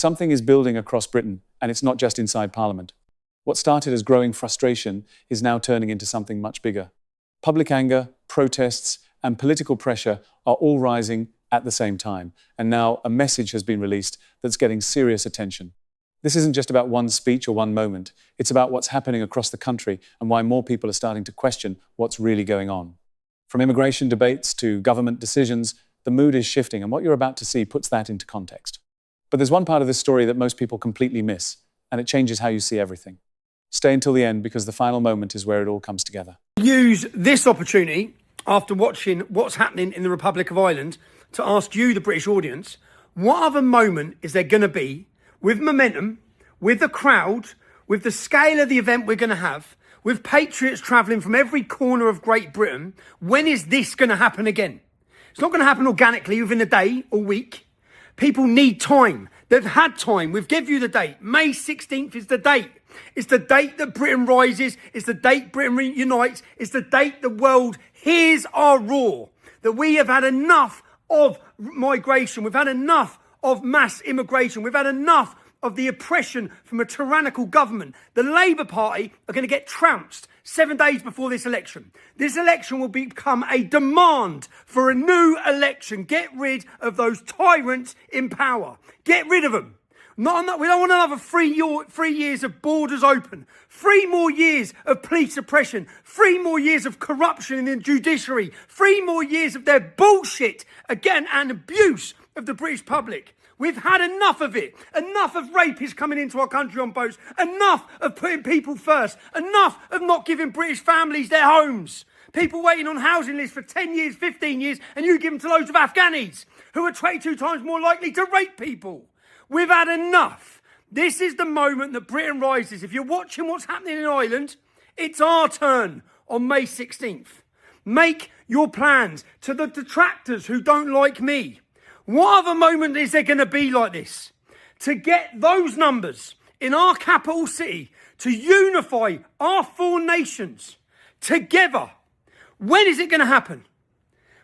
Something is building across Britain, and it's not just inside Parliament. What started as growing frustration is now turning into something much bigger. Public anger, protests, and political pressure are all rising at the same time, and now a message has been released that's getting serious attention. This isn't just about one speech or one moment. It's about what's happening across the country and why more people are starting to question what's really going on. From immigration debates to government decisions, the mood is shifting, and what you're about to see puts that into context. But there's one part of this story that most people completely miss, and it changes how you see everything. Stay until the end, because the final moment is where it all comes together. Use this opportunity, after watching what's happening in the Republic of Ireland, to ask you, the British audience, what other moment is there going to be with momentum, with the crowd, with the scale of the event we're going to have, with patriots travelling from every corner of Great Britain? When is this going to happen again? It's not going to happen organically within a day or week. People need time. They've had time. We've given you the date. May 16th is the date. It's the date that Britain rises. It's the date Britain unites. It's the date the world hears our roar. That we have had enough of migration. We've had enough of mass immigration. We've had enough of the oppression from a tyrannical government. The Labour Party are going to get trounced 7 days before this election. This election will become a demand for a new election. Get rid of those tyrants in power. Get rid of them. Not that we don't want another 3 years of borders open, 3 more years of police oppression, 3 more years of corruption in the judiciary, 3 more years of their bullshit again and abuse of the British public. We've had enough of it. Enough of rapists coming into our country on boats. Enough of putting people first. Enough of not giving British families their homes. People waiting on housing lists for 10 years, 15 years, and you give them to loads of Afghanis who are 22 times more likely to rape people. We've had enough. This is the moment that Britain rises. If you're watching what's happening in Ireland, it's our turn on May 16th. Make your plans. To the detractors who don't like me, what other moment is there going to be like this? To get those numbers in our capital city, to unify our 4 nations together. When is it going to happen?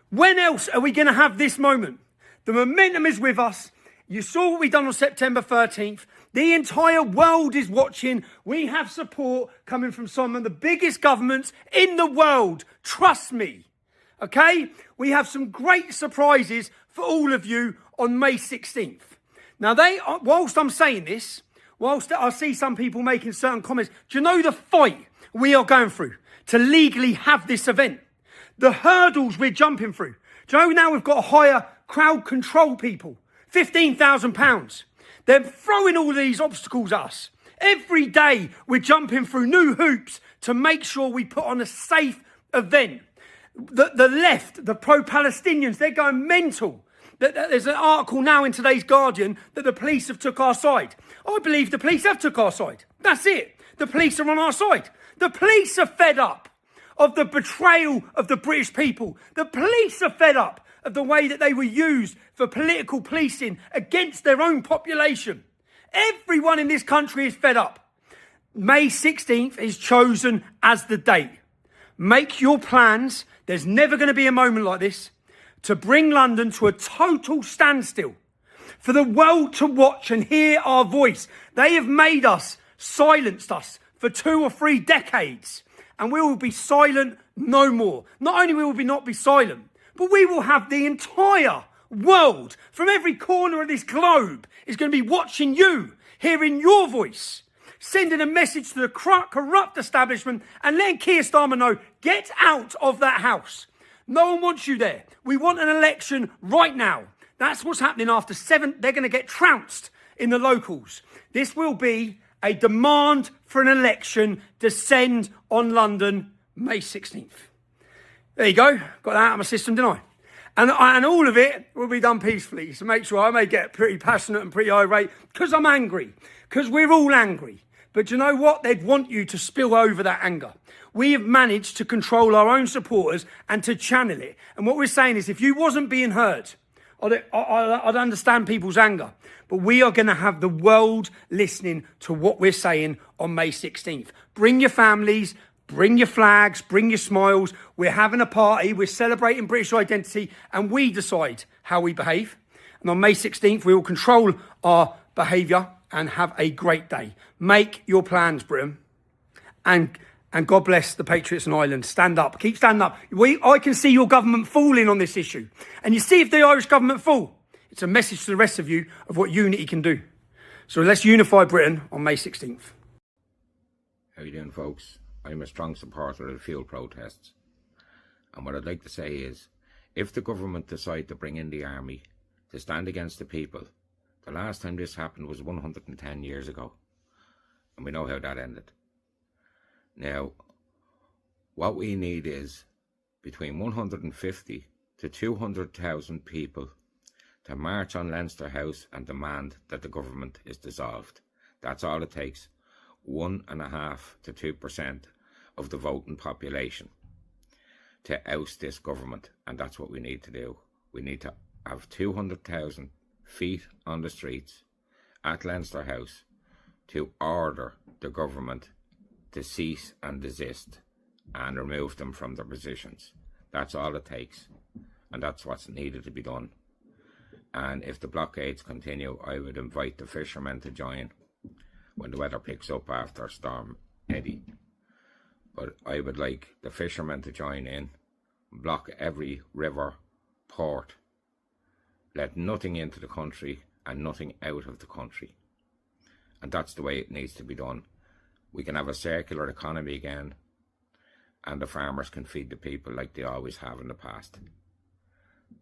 When else are we going to have this moment? The momentum is with us. You saw what we've done on September 13th. The entire world is watching. We have support coming from some of the biggest governments in the world. Trust me. Okay? We have some great surprises for all of you on May 16th. Now, whilst I'm saying this, whilst I see some people making certain comments, do you know the fight we are going through to legally have this event? The hurdles we're jumping through. Do you know now we've got to hire crowd control people? £15,000. They're throwing all these obstacles at us. Every day we're jumping through new hoops to make sure we put on a safe event. The left, the pro-Palestinians, they're going mental. There's an article now in today's Guardian that the police have took our side. I believe the police have took our side. That's it. The police are on our side. The police are fed up of the betrayal of the British people. The police are fed up of the way that they were used for political policing against their own population. Everyone in this country is fed up. May 16th is chosen as the date. Make your plans. There's never going to be a moment like this to bring London to a total standstill. For the world to watch and hear our voice. They have made us, silenced us for 2 or 3 decades. And we will be silent no more. Not only will we not be silent, but we will have the entire world from every corner of this globe is going to be watching you, hearing your voice, sending a message to the corrupt establishment and letting Keir Starmer know, get out of that house. No one wants you there. We want an election right now. That's what's happening after 7. They're going to get trounced in the locals. This will be a demand for an election descend on London May 16th. There you go. Got that out of my system, didn't I? And all of it will be done peacefully. So make sure I may get pretty passionate and pretty irate because I'm angry. Because we're all angry. But you know what? They'd want you to spill over that anger. We have managed to control our own supporters and to channel it. And what we're saying is if you wasn't being heard, I'd understand people's anger. But we are going to have the world listening to what we're saying on May 16th. Bring your families. Bring your flags, bring your smiles. We're having a party. We're celebrating British identity and we decide how we behave. And on May 16th, we will control our behaviour and have a great day. Make your plans, Britain. And God bless the patriots in Ireland. Stand up. Keep standing up. I can see your government falling on this issue. And you see if the Irish government fall. It's a message to the rest of you of what unity can do. So let's unify Britain on May 16th. How you doing, folks? I'm a strong supporter of the fuel protests. And what I'd like to say is, if the government decide to bring in the army to stand against the people, the last time this happened was 110 years ago. And we know how that ended. Now, what we need is between 150 to 200,000 people to march on Leinster House and demand that the government is dissolved. That's all it takes. 1.5% to 2% of the voting population to oust this government, and that's what we need to do. We need to have 200,000 feet on the streets at Leinster House to order the government to cease and desist and remove them from their positions. That's all it takes, and that's what's needed to be done. And if the blockades continue, I would invite the fishermen to join when the weather picks up after Storm Eddie. But I would like the fishermen to join in, block every river, port, let nothing into the country and nothing out of the country. And that's the way it needs to be done. We can have a circular economy again, and the farmers can feed the people like they always have in the past.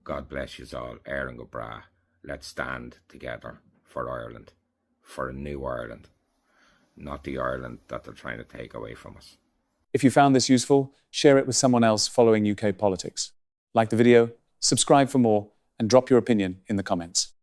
God bless you all. Éireann go bra. Let's stand together for Ireland, for a new Ireland, not the Ireland that they're trying to take away from us. If you found this useful, share it with someone else following UK politics. Like the video, subscribe for more, and drop your opinion in the comments.